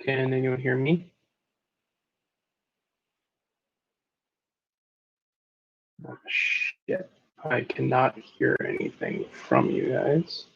Can anyone hear me? Oh, shit. I cannot hear anything from you guys.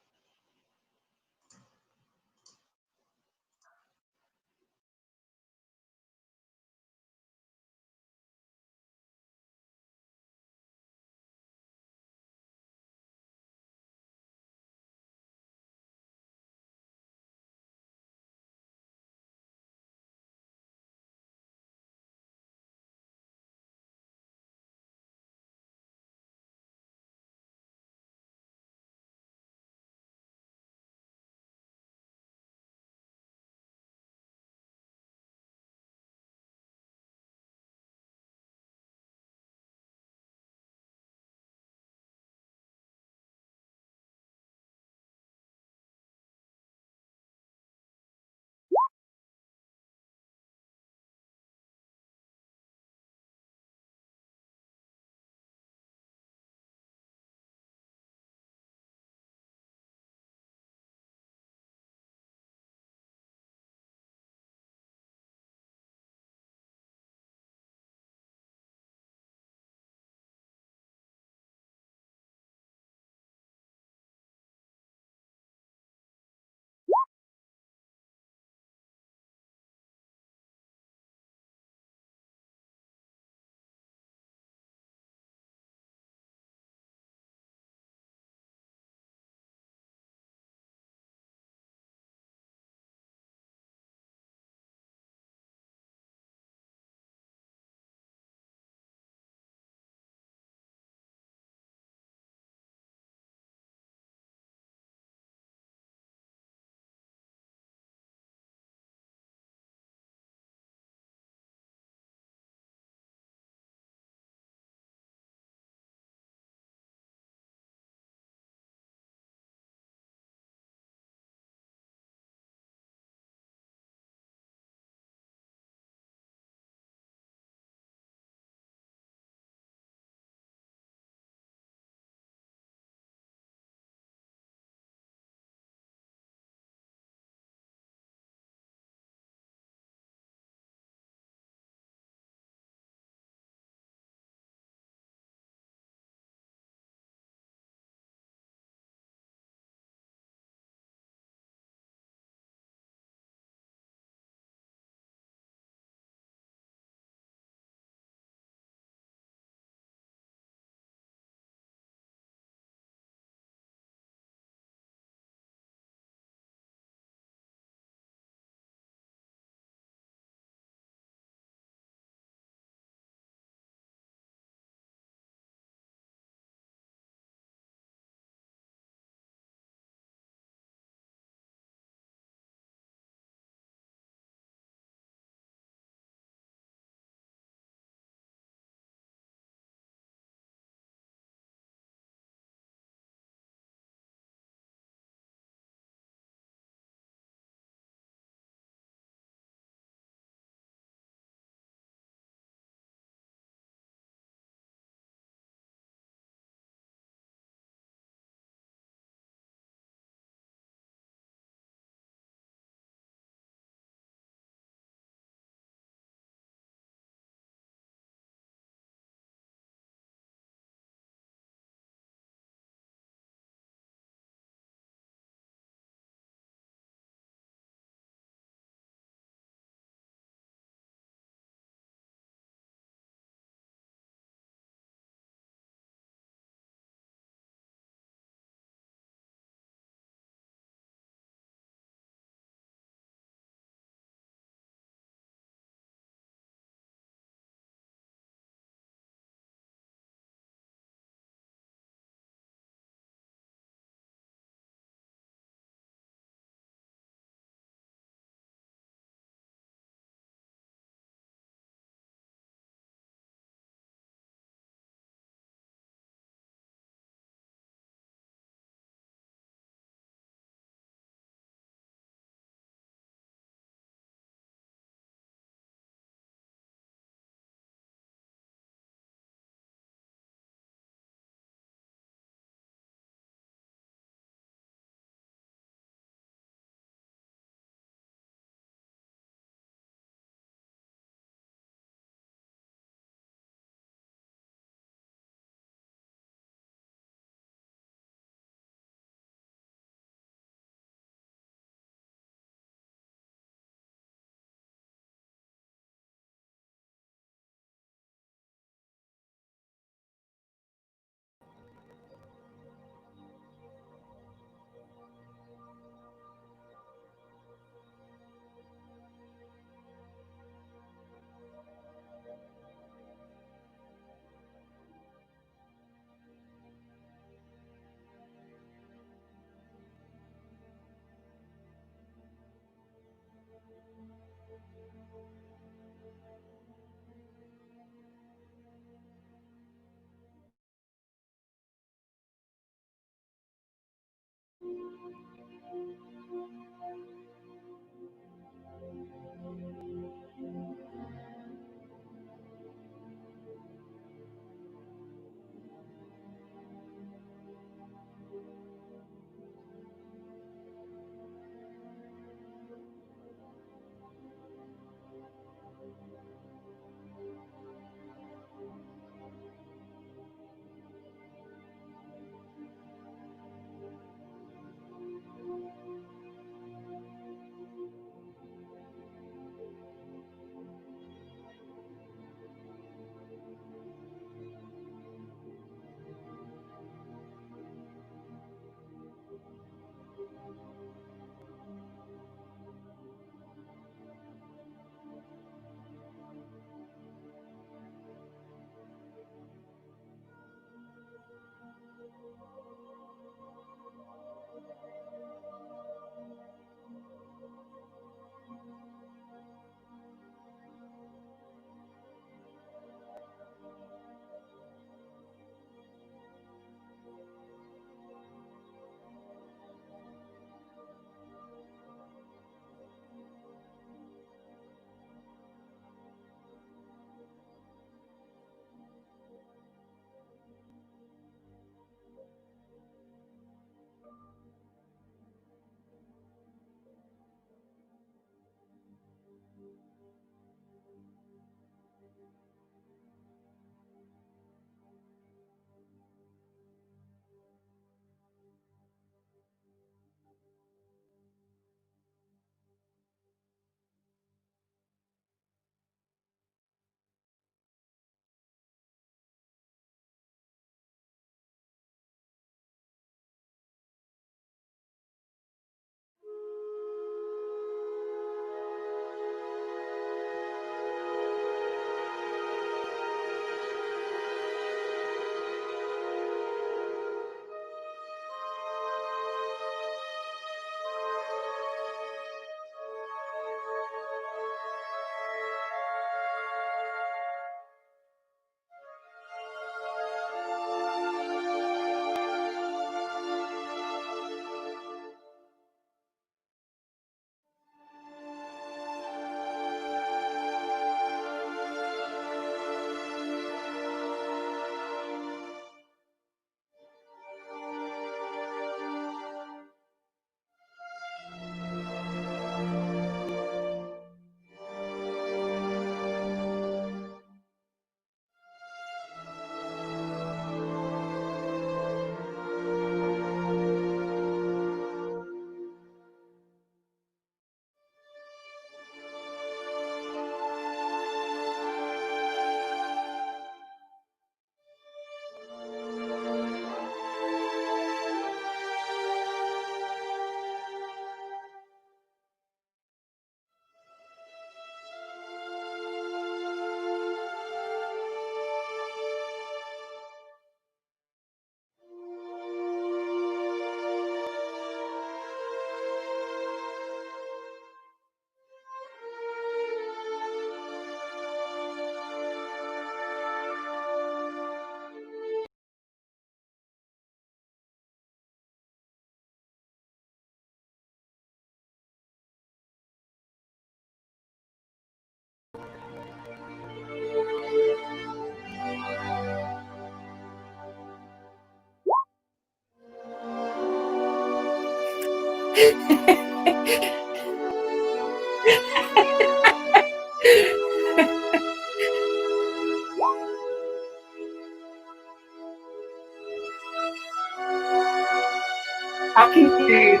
I can hear you.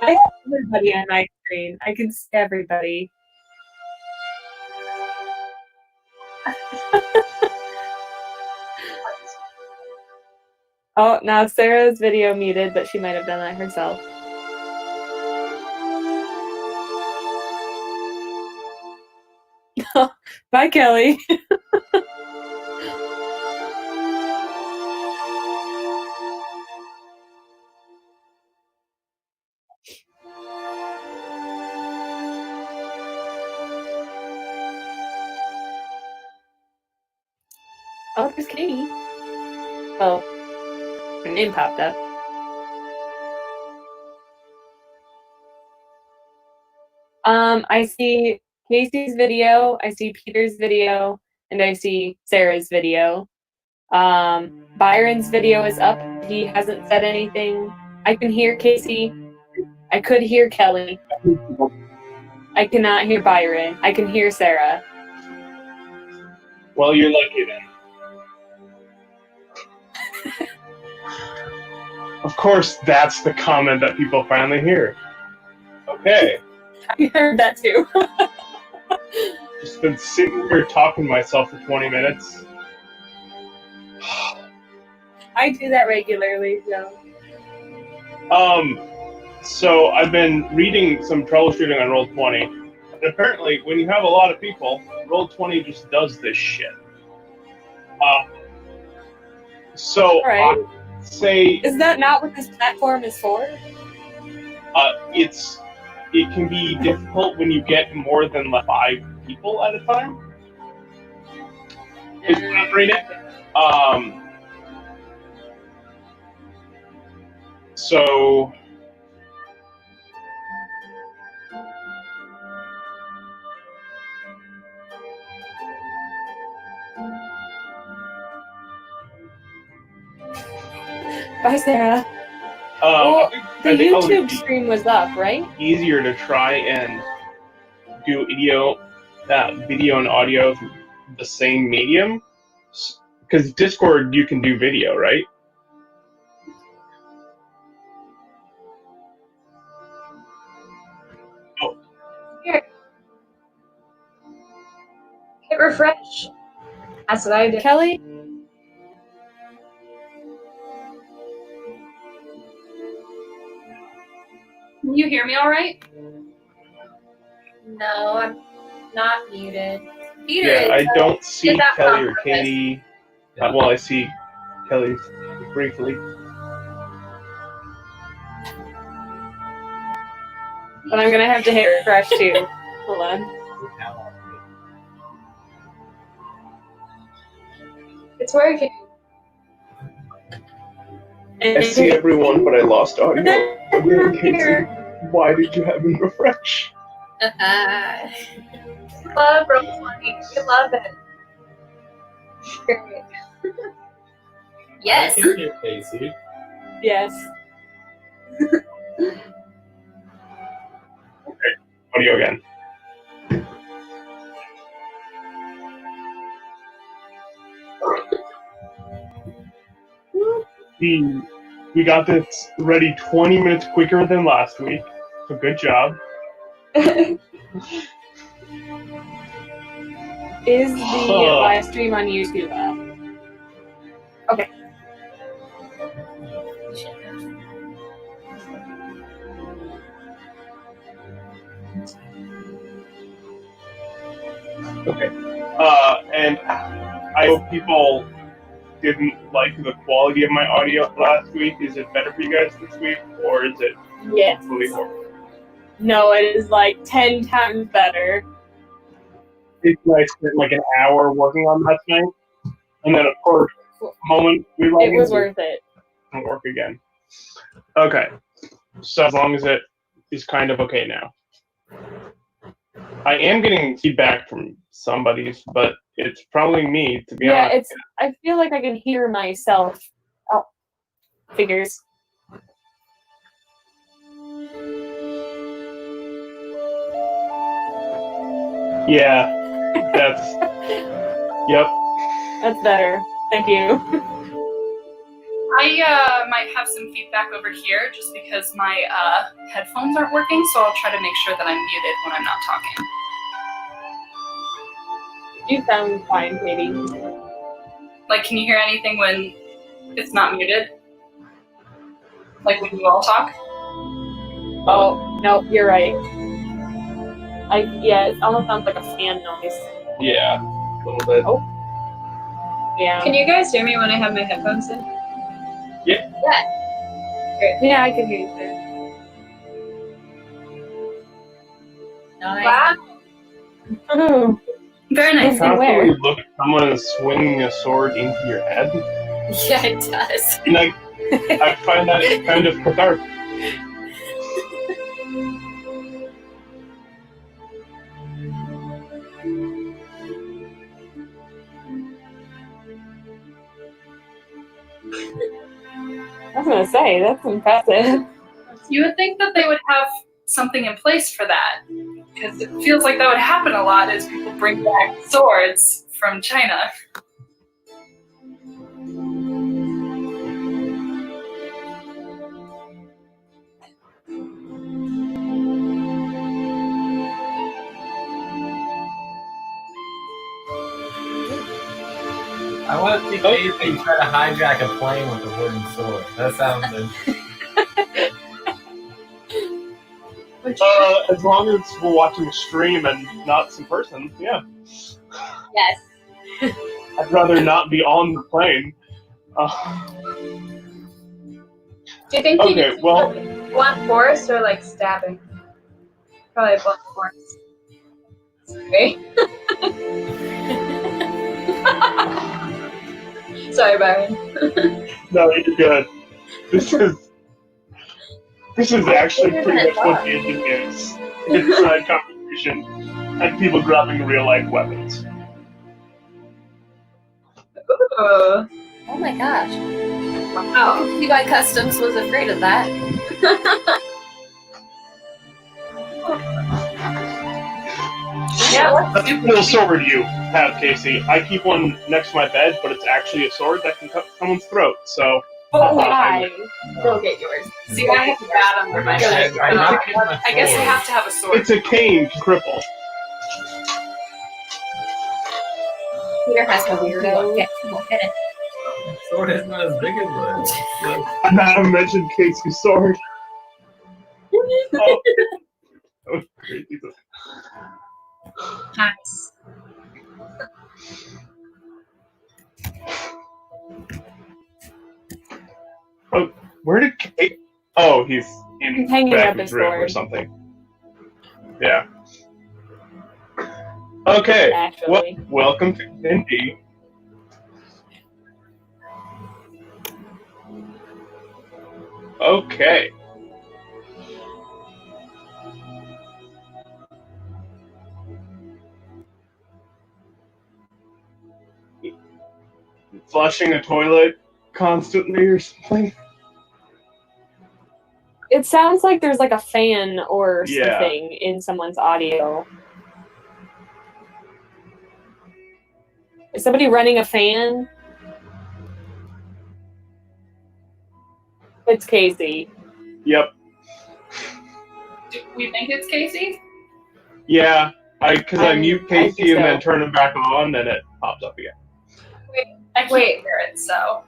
I have everybody on my screen. I can see everybody. Oh, now Sarah's video muted, but she might have done that herself. Bye, Kelly. Oh, there's Katie. Oh, her name popped up. I see Casey's video, I see Peter's video, and I see Sarah's video. Byron's video is up. He hasn't said anything. I can hear Casey. I could hear Kelly. I cannot hear Byron. I can hear Sarah. Well, you're lucky then. Of course, that's the comment that people finally hear. Okay. I heard that too. Just been sitting here talking to myself for 20 minutes. I do that regularly, so. So I've been reading some troubleshooting on Roll20. apparently, when you have a lot of people, Roll20 just does this shit. So Alright. I'd say Is that not what this platform is for? it can be difficult when you get more than 5 people at a time. Is what I'm reading. So Bye, Sarah. I The think it would YouTube be stream was up, right? easier to try and do video and audio through the same medium, because Discord you can do video, right? Here. Hit refresh. That's what I did. Kelly? Can you hear me all right? No, I'm not muted. Peter, Yeah, I don't see did that Kelly or on purpose. Katie. Well, I see Kelly briefly. But I'm gonna have to hit refresh too. Hold on. It's working. I see everyone, but I lost audio. Katie, why did you have me refresh? Love Roll20. We love it. Great. Yes. I can hear Casey. Yes. Audio again. We got this ready 20 minutes quicker than last week, so good job. Is the live stream on YouTube up? Okay. Okay. And I hope people didn't like the quality of my audio last week. Is it better for you guys this week, or is it Yes. really horrible? No, it is like 10 times better. I spent like an hour working on that tonight, and then of course, the moment we log It was into worth it. it'll work again. Okay, so as long as it is kind of okay now. I am getting feedback from somebody's, but it's probably me, to be Yeah, honest. I feel like I can hear myself. Oh, figures. Yeah, yep. That's better. Thank you. I might have some feedback over here just because my headphones aren't working, so I'll try to make sure that I'm muted when I'm not talking. You sound fine, Katie. Like, can you hear anything when it's not muted? Like when you all talk? Oh, no, you're right. Yeah, it almost sounds like a fan noise. Yeah, a little bit. Oh. Yeah. Can you guys hear me when I have my headphones in? Yeah. Great. Yeah, I can hear you there. Nice. Wow. Oh, Very nice. From where? Constantly look at someone swinging a sword into your head. Yeah, it does. And I find that kind of cathartic. I was gonna say, that's impressive. You would think that they would have something in place for that, because it feels like that would happen a lot as people bring back swords from China. I want to see Casey try to hijack a plane with a wooden sword. That sounds would you? As long as we're watching a stream and not some person, yeah. Yes. I'd rather not be on the plane. Do you think you Okay, do well, blunt force or like stabbing? Probably blunt force. Sorry. Sorry, Byron. no, you're good. This is actually pretty much what the ending is. It's a competition and people grabbing real life weapons. Oh, Oh my gosh. wow. Levi Customs was afraid of that. Yeah. That's a little sword you have, Casey. I keep one next to my bed, but it's actually a sword that can cut someone's throat. So, Oh my! Go get yours. See, I have that under my bed. I guess I have to have a sword. it's a cane to cripple. Peter has no weirdo. Get it. Sword isn't as big as this. I haven't mentioned Casey's sword. Oh, that was crazy. Nice. Oh, where did Kate? Oh, he's in Hanging back up in his his room or sword. something. Yeah. Okay. Actually. Welcome to Indy. Okay. Flushing a toilet constantly or something. It sounds like there's like a fan or Yeah. something in someone's audio. Is somebody running a fan? It's Casey. Yep. Do we think it's Casey? Yeah. Because I mute I Casey think and so. then turn him back on, and it pops up again. I can't Wait. hear it, so.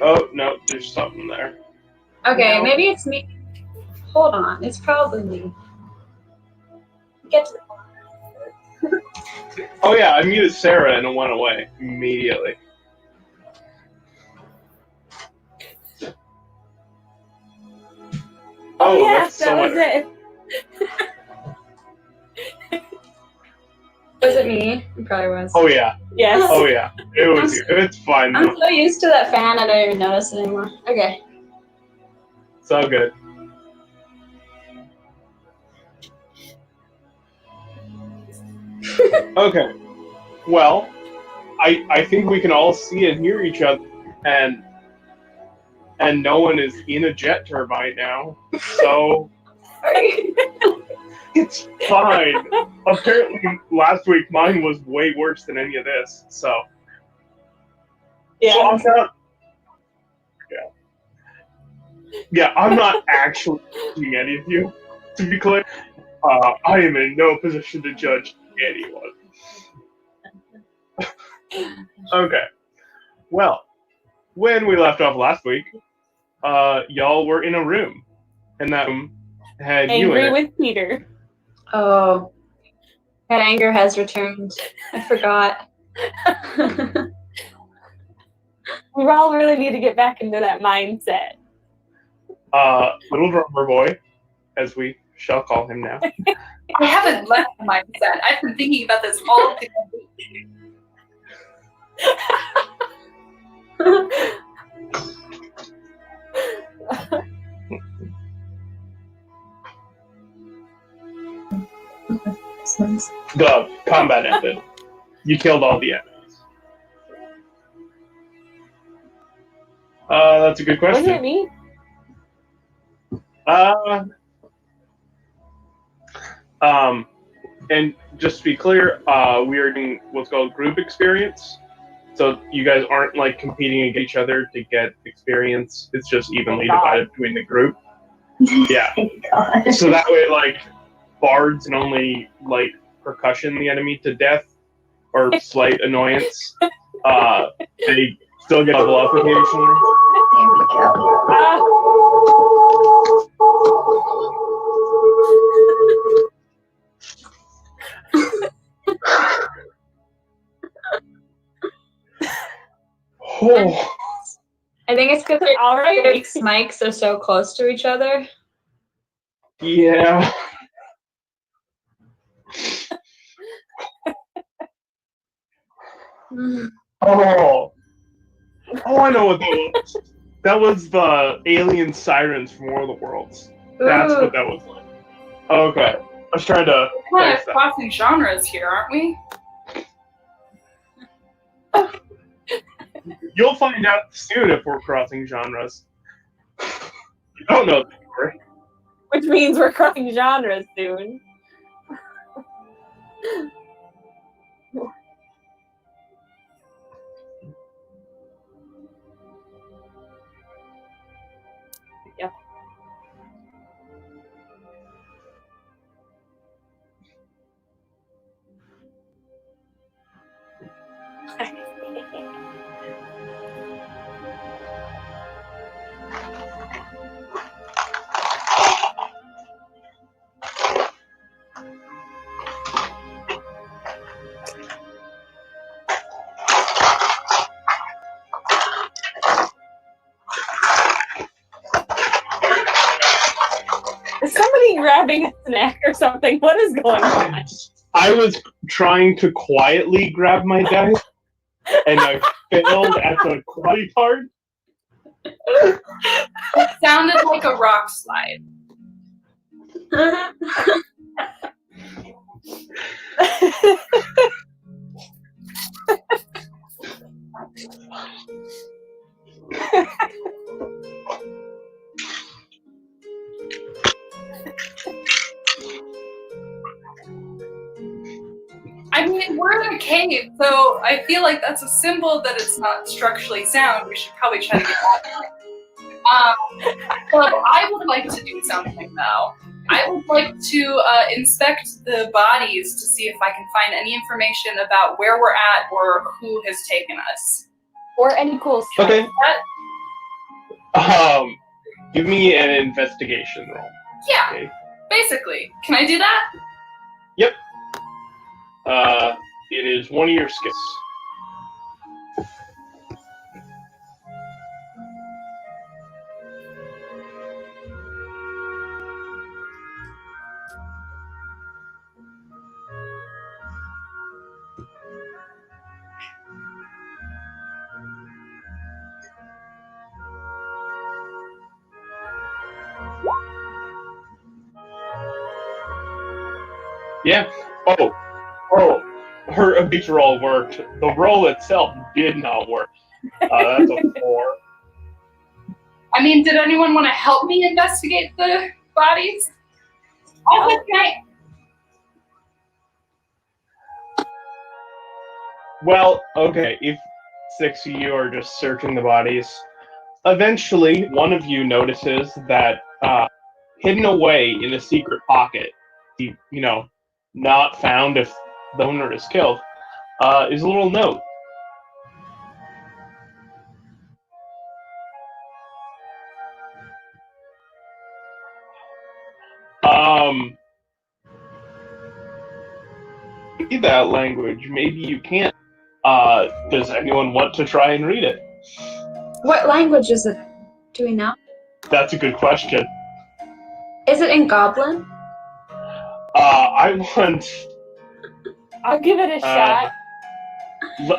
Oh no, there's something there. Okay, No. maybe it's me. Hold on, it's probably me. Get to the Oh yeah, I muted Sarah and it went away immediately. Oh, yes, that's that so was much. it. Was it me? It probably was. Oh yeah, Yes. oh yeah, it was you. It's fine I'm though. so used to that fan, I don't even notice it anymore. Okay. It's all good. Okay. Well, I think we can all see and hear each other, and no one is in a jet turbine now, so it's fine. Apparently, last week mine was way worse than any of this, so. Yeah. So I'm not. Yeah, I'm not actually judging any of you. To be clear, I am in no position to judge anyone. Okay. Well, when we left off last week, y'all were in a room, and that room had you in Angry it. with Peter. Oh. That anger has returned. I forgot. We all really need to get back into that mindset. Little drummer boy, as we shall call him now. I haven't left the mindset. I've been thinking about this all day. The combat ended. You killed all the enemies. That's a good Was it question. me? And just to be clear, we are doing what's called group experience. So you guys aren't like competing against each other to get experience. It's just evenly divided between the group. Yeah. God. So that way, like, bards can only like percussion the enemy to death or slight annoyance. They still get level up occasionally. Here we go. Oh, I think it's because All their right. mics are so close to each other. yeah. Oh, I know what that was. That was the alien sirens from War of the Worlds. That's Ooh. what that was like. Okay, I was trying to We're kind place of that. crossing genres here, aren't we? You'll find out soon if we're crossing genres. You don't know the story. Which means we're crossing genres soon. Yep. Is somebody grabbing a snack or something? What is going on? I was trying to quietly grab my dice, and I failed at the quiet part. It sounded like a rock slide. I mean, we're in a cave, so I feel like that's a symbol that it's not structurally sound. We should probably try to get out of it. Well, I would like to do something, though. I would like to inspect the bodies to see if I can find any information about where we're at or who has taken us. Or any cool stuff. Okay. Give me an investigation roll. Yeah, Okay. basically. Can I do that? Yep. It is one of your skills. Yeah. Oh. Her abuse roll worked. The roll itself did not work. That's a 4. I mean, did anyone want to help me investigate the bodies? Okay. Well, okay, if 6 of you are just searching the bodies, eventually one of you notices that hidden away in a secret pocket, not found if the owner is killed, is a little note. Read that language. Maybe you can't. Does anyone want to try and read it? What language is it? Do we know? That's a good question. Is it in Goblin? I want. I'll give it a shot.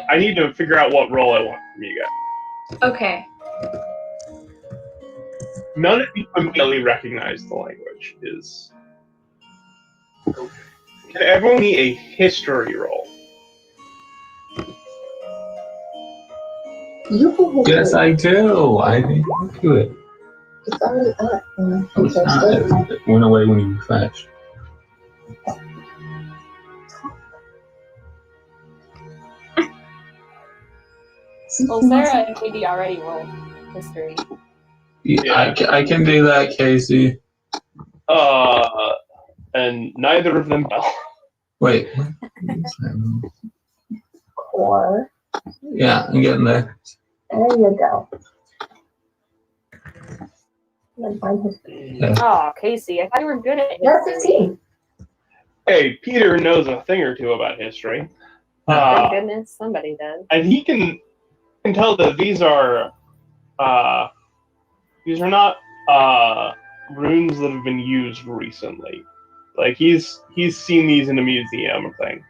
I need to figure out what role I want from you guys. Okay. None of you immediately recognize the language. Can everyone need a history roll? Yes, I do. I didn't look to it. It's already up. Oh, it's not. It went away when you refreshed. Well, Sarah and Katie already rolled history. Yeah, I can do that, Casey. And neither of them fell. Wait. Core. Yeah, I'm getting there. There you go. Then find history. Yeah. Oh, Casey, I thought you were good at That's history. 15. Hey, Peter knows a thing or two about history. Thank goodness somebody does. And he can can tell that these are not runes that have been used recently. Like he's seen these in a museum or thing,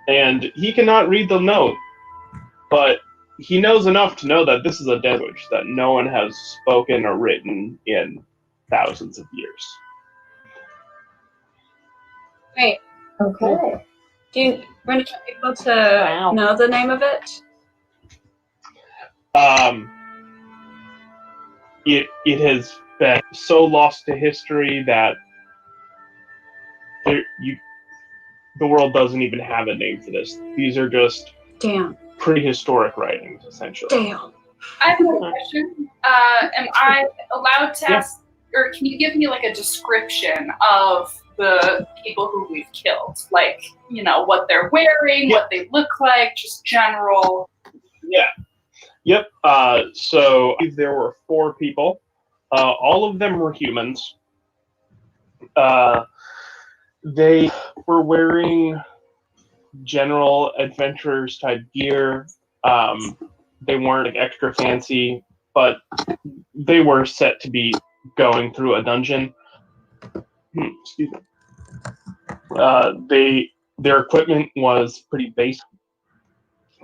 and he cannot read the note, but he knows enough to know that this is a dead language that no one has spoken or written in thousands of years. Wait, Okay. do you want to be able to know the name of it? It has been so lost to history that the world doesn't even have a name for this. These are just Damn. prehistoric writings, essentially. Damn. I have a question. Am I allowed to ask, or can you give me like a description of the people who we've killed? Like, what they're wearing, what they look like, just general. Yeah. Yep. So there were 4 people. All of them were humans. They were wearing general adventurers type gear. They weren't like, extra fancy, but they were set to be going through a dungeon. Excuse me. Their equipment was pretty basic,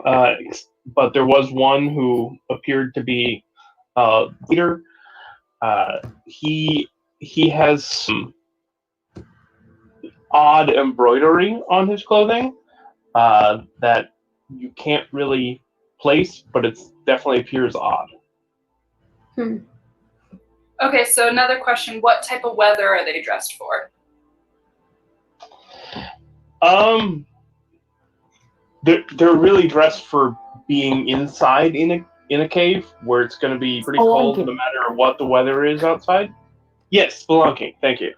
but there was one who appeared to be a leader. He has some odd embroidery on his clothing that you can't really place, but it definitely appears odd. Okay, so another question: what type of weather are they dressed for? They're really dressed for being inside in a cave where it's going to be pretty cold no matter what the weather is outside. Yes, spelunking. Thank you.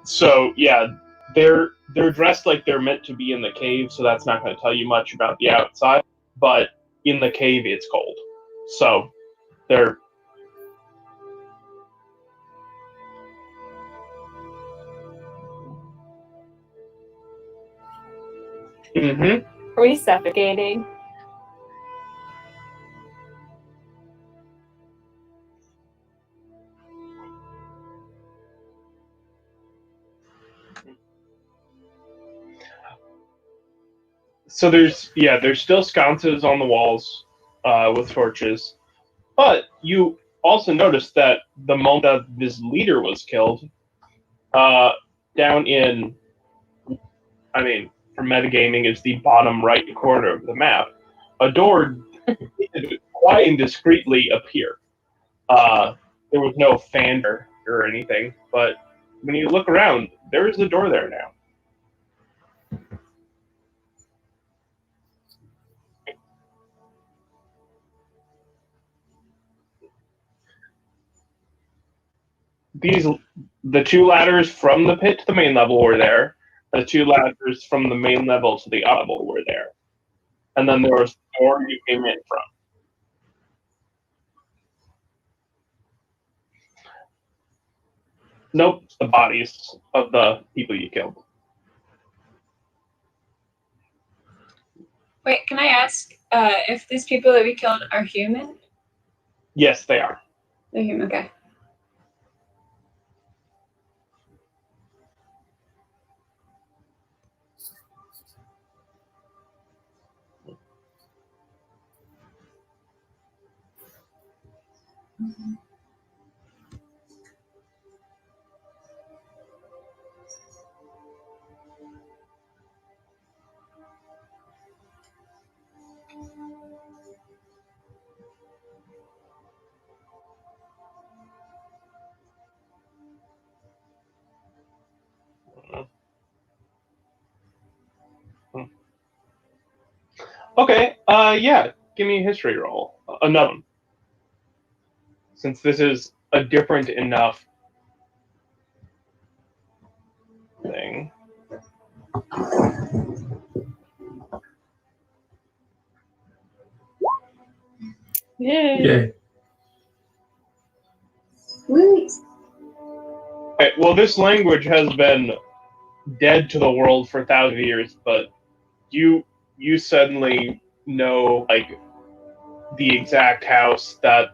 So yeah, they're dressed like they're meant to be in the cave, so that's not going to tell you much about the outside. But in the cave, it's cold, so they're. Are we suffocating? So there's still sconces on the walls with torches, but you also notice that the moment that this leader was killed, down in, for metagaming is the bottom right corner of the map, a door did quite indiscreetly appear. There was no fan or anything, but when you look around, there is a door there now. The 2 ladders from the pit to the main level were there. The 2 ladders from the main level to the up level were there. And then there was the door you came in from. Nope, the bodies of the people you killed. Wait, can I ask if these people that we killed are human? Yes, they are. They're human, okay. Okay, yeah, give me a history roll. Another one. Since this is a different enough thing. Yay. Okay, well, this language has been dead to the world for thousands of years, but you you suddenly know like the exact house that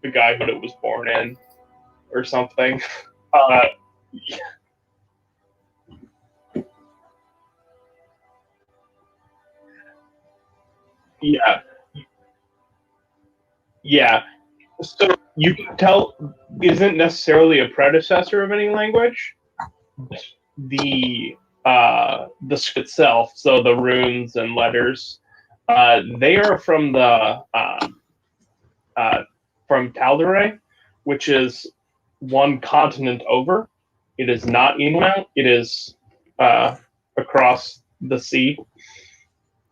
the guy who was born in, or something. Yeah, yeah. So you can tell isn't necessarily a predecessor of any language. The script itself, so the runes and letters, they are from the from Tal'Dorei, which is one continent over. It is not inland. It is across the sea,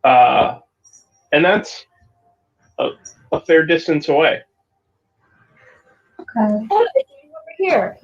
and that's a fair distance away. Okay. Over here.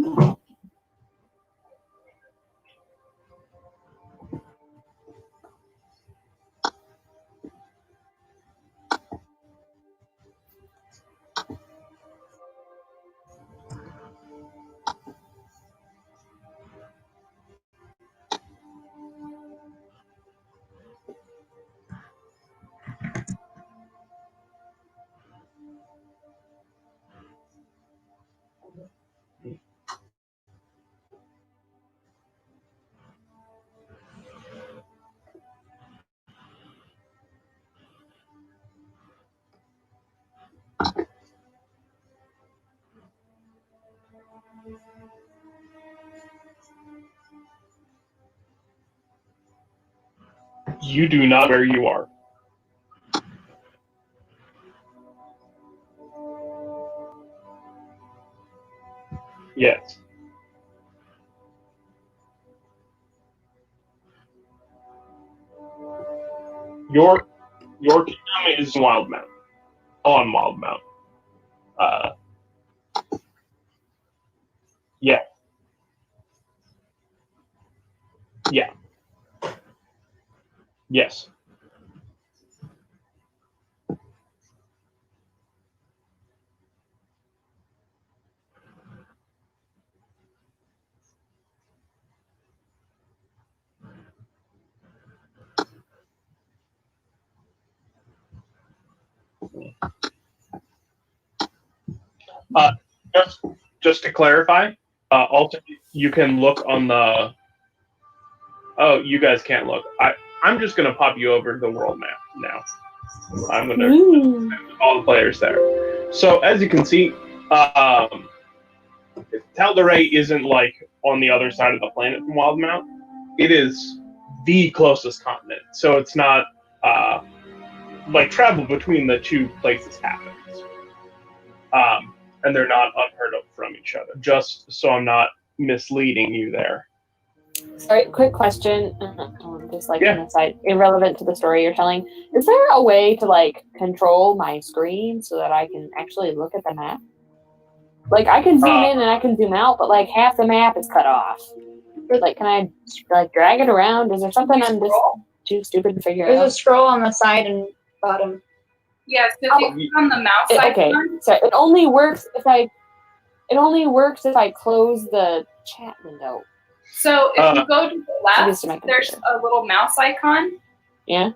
You do not know where you are. Yes. Your kingdom is Wildmount. On Wildmount. Yeah. Yeah. Yes. Uh, just to clarify, also you can look on the. Oh, you guys can't look. I'm just gonna pop you over the world map now. I'm gonna all the players there. So as you can see, Tal'Dorei isn't like on the other side of the planet from Wildmount. It is the closest continent, so it's not like travel between the two places happens, and they're not unheard of from each other. Just so I'm not misleading you there. Sorry, quick question. Just like an aside, irrelevant to the story you're telling. Is there a way to like control my screen so that I can actually look at the map? Like I can zoom in and I can zoom out, but like half the map is cut off. Like, can I like drag it around? Is there something I'm just too stupid to figure out? There's a scroll on the side and bottom. Yes, if you click on the mouse icon. Okay, so it only works if I. It only works if I close the chat window. So if you go to the left, there's a little mouse icon. Yeah.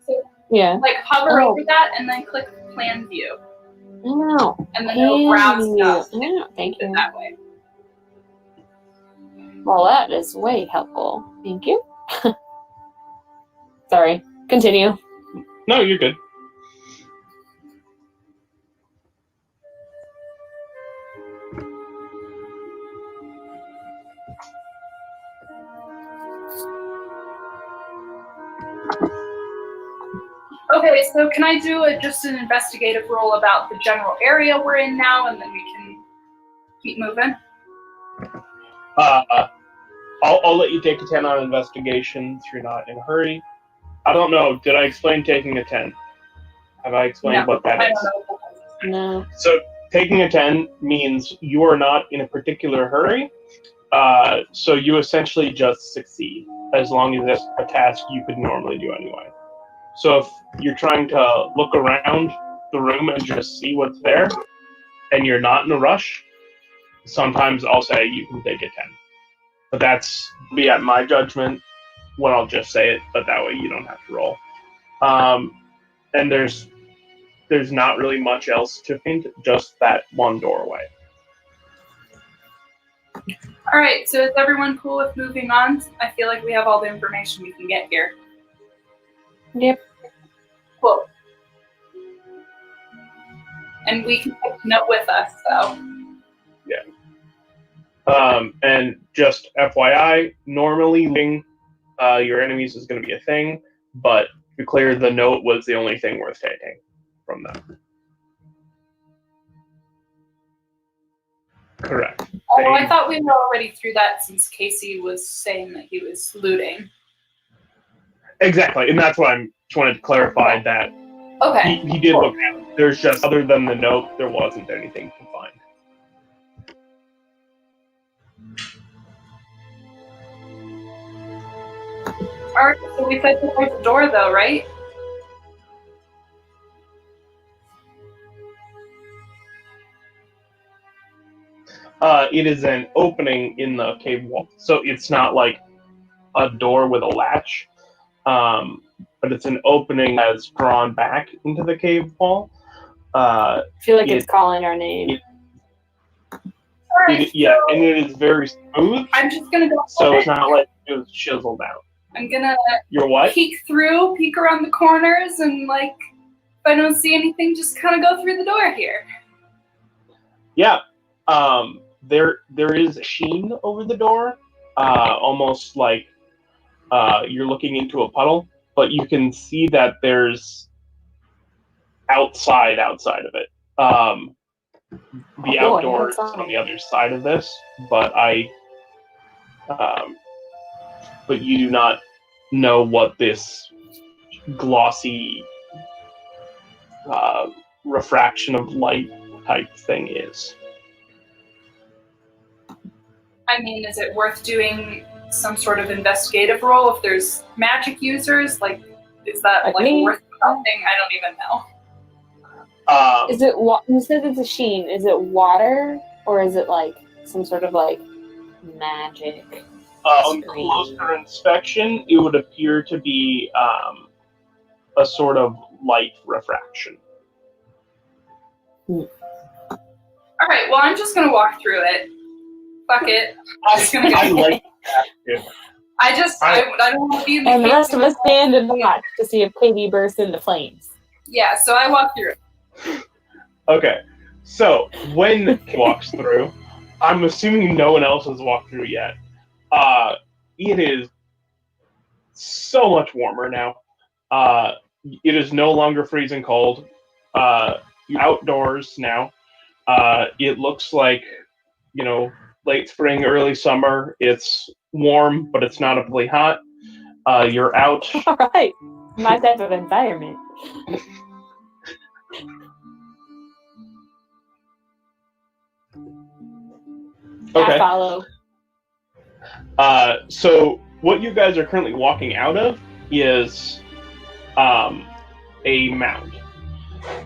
So, yeah. Like hover over that and then click Plan View. No. And then it'll browse stuff. Yeah, thank you. That way. Well, that is way helpful. Thank you. Sorry. Continue. No, you're good. Okay, so can I do just an investigative roll about the general area we're in now, and then we can keep moving? I'll let you take a 10 on investigation if you're not in a hurry. I don't know. Did I explain taking a 10? Have I explained what that is? No. So taking a 10 means you are not in a particular hurry. So you essentially just succeed, as long as it's a task you could normally do anyway. So if you're trying to look around the room and just see what's there, and you're not in a rush, sometimes I'll say you can take a 10. But that's be at my judgment when I'll just say it, but that way you don't have to roll. And there's not really much else to find, just that one doorway. All right, so is everyone cool with moving on? I feel like we have all the information we can get here. Yep. Cool. And we can take the note with us, so. Yeah. And just FYI, normally leaving your enemies is going to be a thing, but to be clear, the note was the only thing worth taking from them. Correct. Oh, I thought we were already through that since Casey was saying that he was looting. Exactly, and that's why I just wanted to clarify that Okay. he did look at it. There's just, other than the note, there wasn't anything to find. Alright, so we said that there's a door though, right? It is an opening in the cave wall, so it's not like a door with a latch, but it's an opening that's drawn back into the cave wall. I feel like it's calling our name. Yeah, and it is very smooth. I'm just gonna go. So it's not like it was chiseled out. I'm gonna You're what? peek around the corners, and like, if I don't see anything, just kind of go through the door here. Yeah. There is a sheen over the door, almost like you're looking into a puddle, but you can see that there's outside of it. The outdoors on the other side of this, but but you do not know what this glossy refraction of light type thing is. I mean, is it worth doing some sort of investigative role if there's magic users? Like, is that like worth something? I don't even know. Is it? You said it's a sheen. Is it water or is it like some sort of like magic? On closer inspection, it would appear to be a sort of light refraction. All right. Well, I'm just gonna walk through it. Fuck it. I'm just gonna go. I like that. I don't want to be in the And the cave rest of us stand and watch to see if Katie bursts into flames. Yeah, so I walk through. Okay, so when he walks through, I'm assuming no one else has walked through yet. It is so much warmer now. It is no longer freezing cold. Outdoors now. It looks like, late spring, early summer. It's warm, but it's not overly hot. You're out. All right, my type of environment. Okay. I follow. So what you guys are currently walking out of is a mound.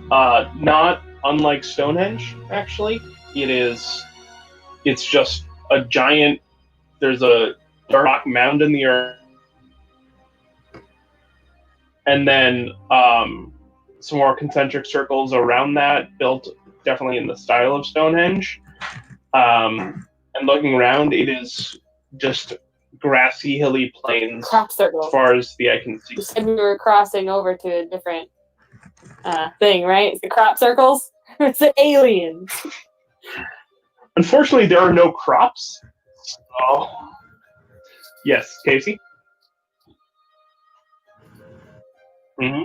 Not unlike Stonehenge, actually. It's just a giant, there's a rock mound in the earth. And then some more concentric circles around that, built definitely in the style of Stonehenge. And looking around, it is just grassy, hilly plains Crop circles. as far as the eye can see. You said we were crossing over to a different thing, right? It's the crop circles. It's the aliens. Unfortunately, there are no crops. So... Yes, Casey? Mm-hmm.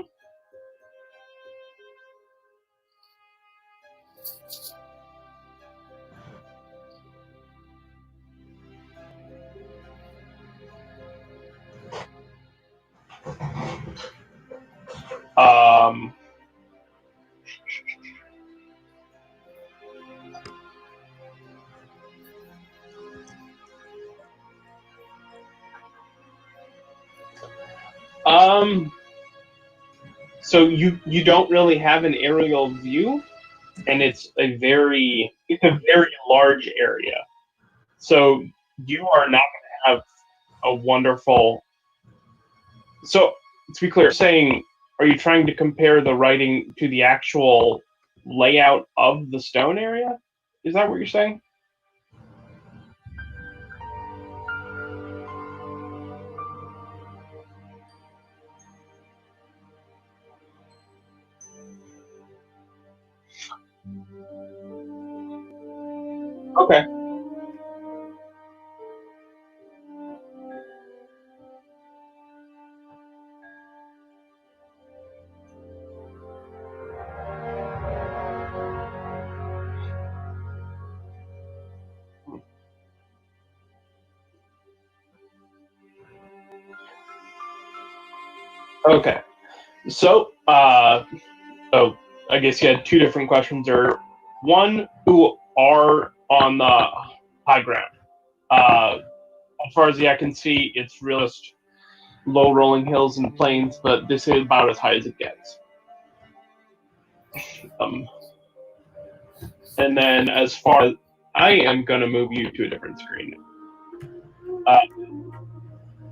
So you don't really have an aerial view, and it's a very large area. So you are not going to have a wonderful. So to be clear, saying are you trying to compare the writing to the actual layout of the stone area? Is that what you're saying? Okay. Okay. So, oh, I guess you had two different questions. Or one, who are on the high ground. As far as the eye can see, it's real just low rolling hills and plains, but this is about as high as it gets. And then as far as I am going to move you to a different screen.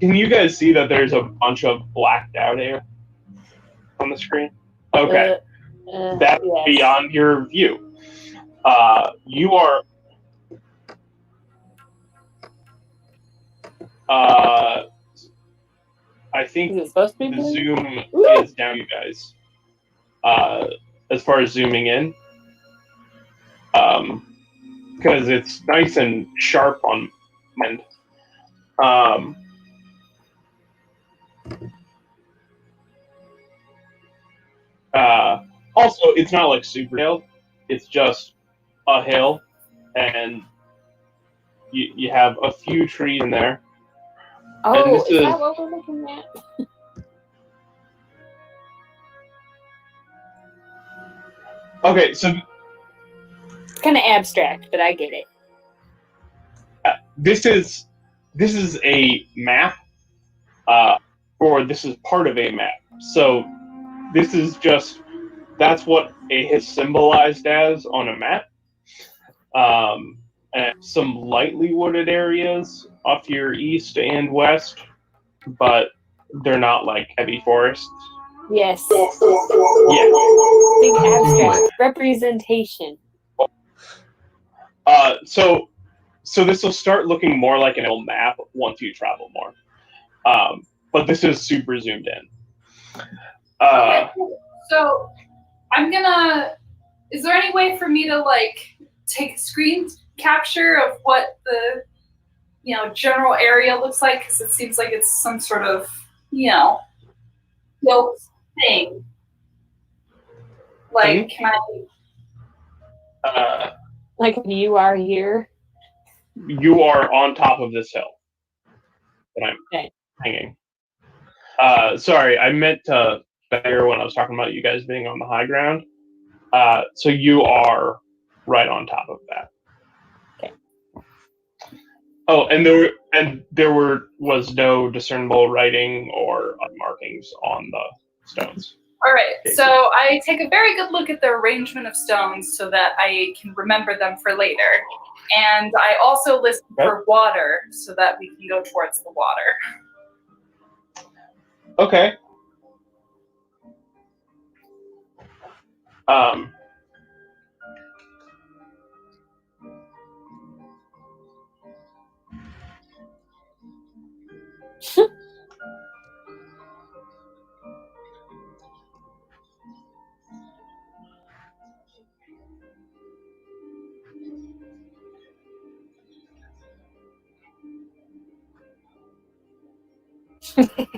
Can you guys see that there's a bunch of blacked out air on the screen? Okay. That's yes. beyond your view. You are... I think Is it supposed to be the blue? zoom Ooh. is down, you guys. As far as zooming in. Because it's nice and sharp on my end. Also, it's not like super hill. It's just a hill, and you have a few trees in there. Oh, And this is that what we're looking at? Okay, so It's kind of abstract, but I get it. this is a map, or this is part of a map. So this is just, that's what it is symbolized as on a map. And some lightly wooded areas off to your east and west, but they're not like heavy forests. Yes. Yeah. Think abstract. Representation. So this will start looking more like an old map once you travel more. But this is super zoomed in. Okay, so I'm gonna. Is there any way for me to like take a screen capture of what the general area looks like? Because it seems like it's some sort of built thing. Like, can I? Like you are here. You are on top of this hill that I'm hanging. Sorry, I meant to better when I was talking about you guys being on the high ground. So you are right on top of that. Okay. Oh, and there was no discernible writing or markings on the stones. All right, so I take a very good look at the arrangement of stones so that I can remember them for later. And I also listen for water so that we can go towards the water. Okay.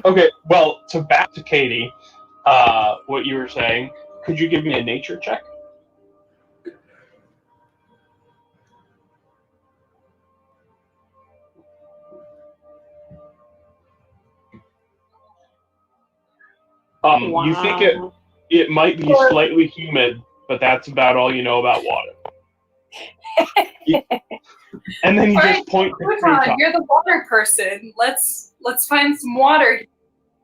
Okay, well, so back to Katie, what you were saying, could you give me a nature check? Wow. You think it might be slightly humid, but that's about all you know about water. And then you just point to the treetop. You're the water person. Let's find some water.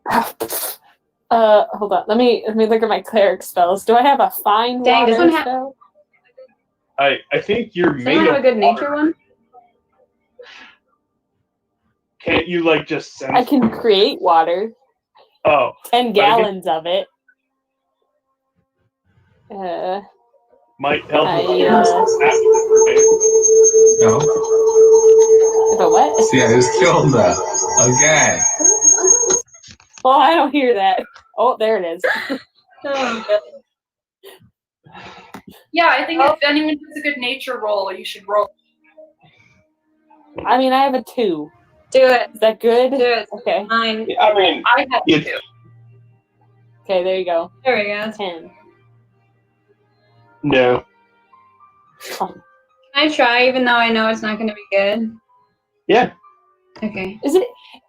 Hold on. Let me look at my cleric spells. Do I have a fine Dang, water doesn't have- spell? I think you're Does made anyone of have a good water. nature one? Can't you like just sense? I can create water. Oh, 10 gallons of it. Might help with No. The what? See, I just killed that. Okay. Oh, I don't hear that. Oh, there it is. Yeah, I think if anyone does a good nature roll, you should roll. I mean, I have a 2. Do it. Is that good? Do it. Okay. Mine. I mean, I had it's 2. Okay, there you go. There we go. 10. no. Can I try, even though I know it's not going to be good? Yeah. Okay. Is it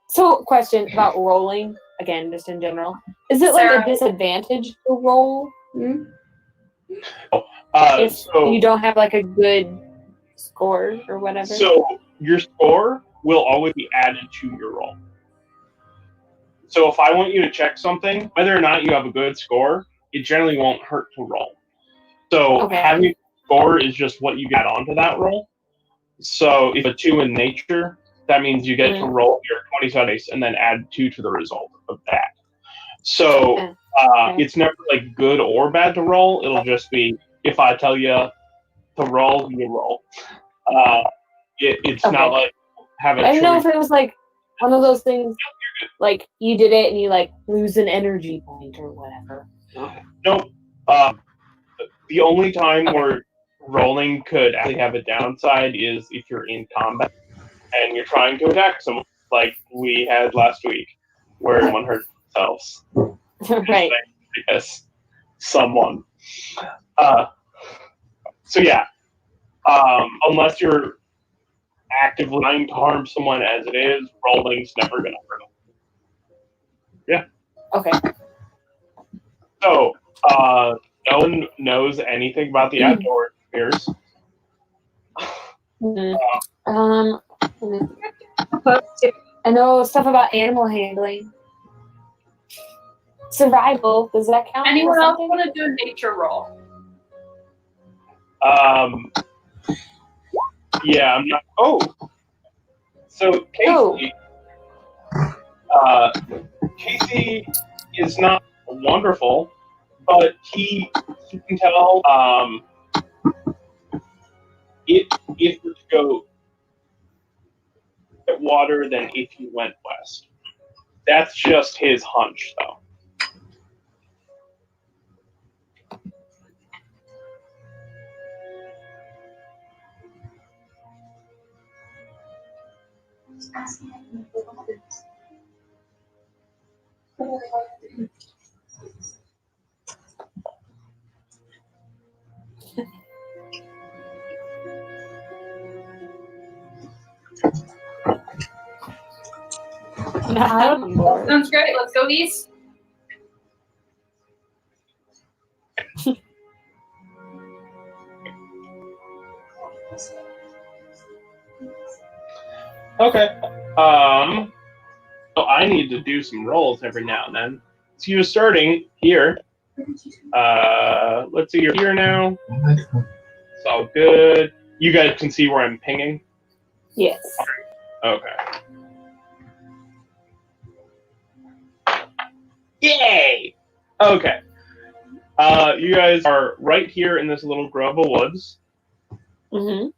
so? Question about rolling again, just in general. Is it like Sarah. a disadvantage to roll if So you don't have like a good score or whatever? So your score will always be added to your roll. So if I want you to check something, whether or not you have a good score, it generally won't hurt to roll. So Okay. having a score is just what you get onto that roll. So if a 2 in nature, that means you get to roll your 20 dice and then add 2 to the result of that. So it's never like good or bad to roll. It'll just be if I tell you to roll, you roll. It's not like have a I don't know if choice. it was like one of those things, like you did it and you like lose an energy point or whatever. Nope. The only time where rolling could actually have a downside is if you're in combat and you're trying to attack someone, like we had last week, where someone hurt themselves. Right. I guess someone. So yeah, unless you're actively trying to harm someone as it is, rolling's never gonna hurt them. Yeah. Okay. So, no one knows anything about the outdoor spheres. I know stuff about animal handling. Survival, does that count? Anyone else want to do a nature roll? Yeah, I'm not. Oh, so Casey. Casey is not wonderful, but he can tell if you were to go at water than if you went west. That's just his hunch, though. Sounds great. Let's go east. Okay. So I need to do some rolls every now and then. So you're starting here. Let's see, you're here now. It's all good. You guys can see where I'm pinging? Yes. Okay. Yay! Okay. You guys are right here in this little grove of woods. Mm-hmm.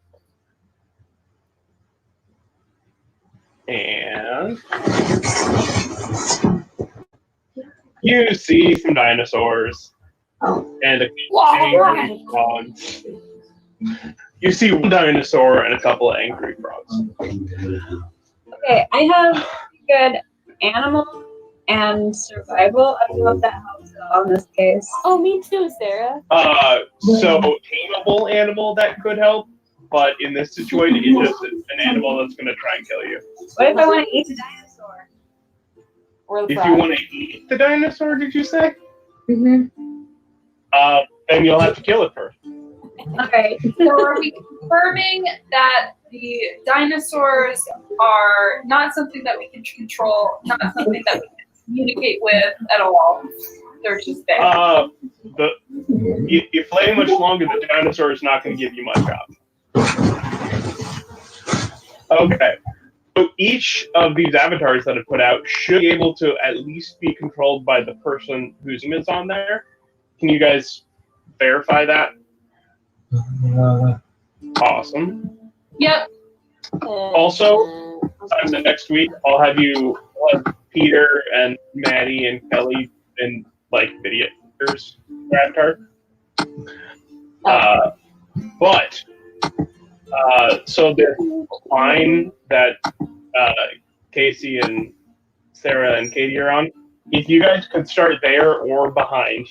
And you see some dinosaurs and a angry frogs. You see one dinosaur and a couple of angry frogs. Okay, I have good animal and survival. I don't know if that helps at all in this case. Oh, me too, Sarah. So tameable animal that could help, but in this situation, it's just an animal that's going to try and kill you. What if I want to eat a dinosaur? Or the If frog. you want to eat the dinosaur, did you say? Mm-hmm. Then you'll have to kill it first. Okay. So are we confirming that the dinosaurs are not something that we can control, not something that we can communicate with at all? They're just there. If you play much longer, the dinosaur is not going to give you much up. Okay. So each of these avatars that I put out should be able to at least be controlled by the person whose name is on there. Can you guys verify that? Uh, Awesome. Yep. Also, the next week I'll have Peter and Maddie and Kelly in like videos avatar. But so the line that Casey and Sarah and Katie are on, if you guys could start there or behind.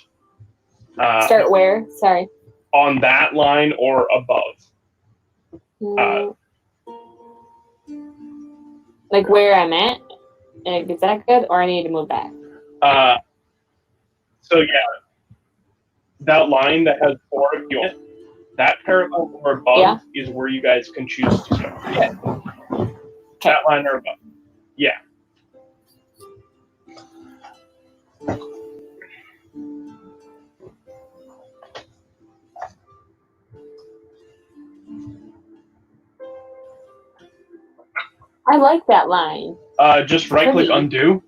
Start where? Sorry. On that line or above. Like where I'm at? Is that good, or I need to move back? So yeah, that line that has 4 of you on it, that parallel or above is where you guys can choose to start. Yeah. That line or above. Yeah. I like that line. Just right-click undo.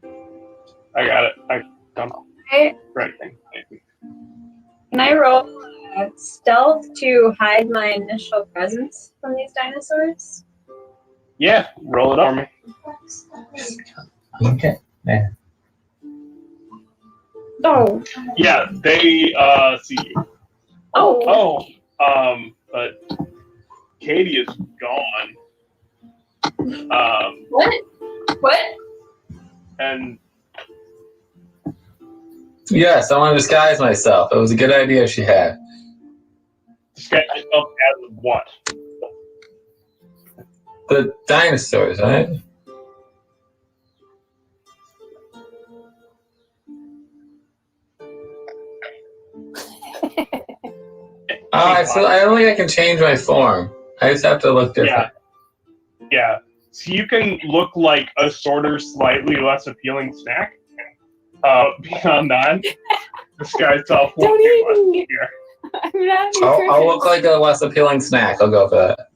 I got it. I done. Right thing. Can I roll stealth to hide my initial presence from these dinosaurs? Yeah, roll it up for me. okay. Man. Oh. Yeah, they see you. Oh. But Katie is gone. What? And Yes, I want to disguise myself. It was a good idea she had. disguise yourself as what? The dinosaurs, right? So I don't think I can change my form. I just have to look different. Yeah. So you can look like a sorter slightly less appealing snack. Beyond that, disguise self won't Don't do much even. here. I'm not I'll look like a less appealing snack. I'll go for that.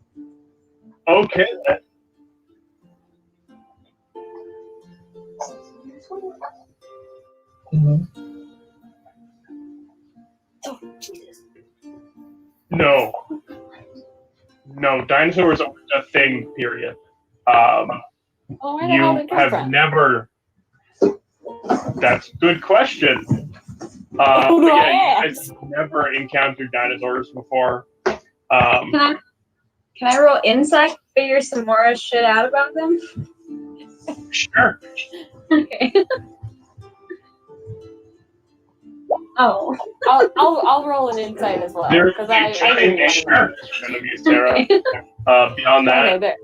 Okay. No, dinosaurs aren't a thing, period. You have never. That's a good question. Who do I You guys ask? have never encountered dinosaurs before. Can I roll insight to figure some more shit out about them? Sure. Okay. Oh. I'll roll an insight as well. There's Because a giant shark going to be Sarah. Beyond that. Okay,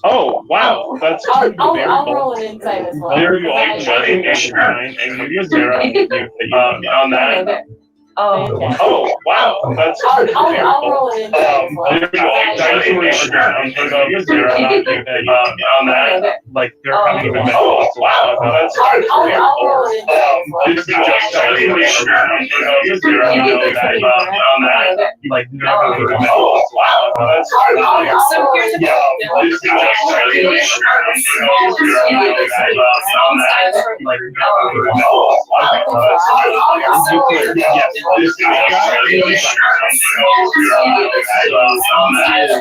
Oh, wow. That's I'll variable. roll an insight as well. There you are. Because Giant and you Sarah. Beyond that. Okay. Oh, wow. That's I'll variable. roll an insight as well. There you go. Dinosaurs are unheard of. Sarah. Beyond that. Like, they're coming even better. Oh, wow. That's I'll roll an insight as well. This is just dinosaurs are unheard of. Sarah. Beyond that. Like, they're coming even better. Oh, wow. That's So here's the yeah. This is just dinosaurs are unheard of. Sarah. Beyond that. Like, they're coming even better. Oh, wow. That's clear. Yes. This guy is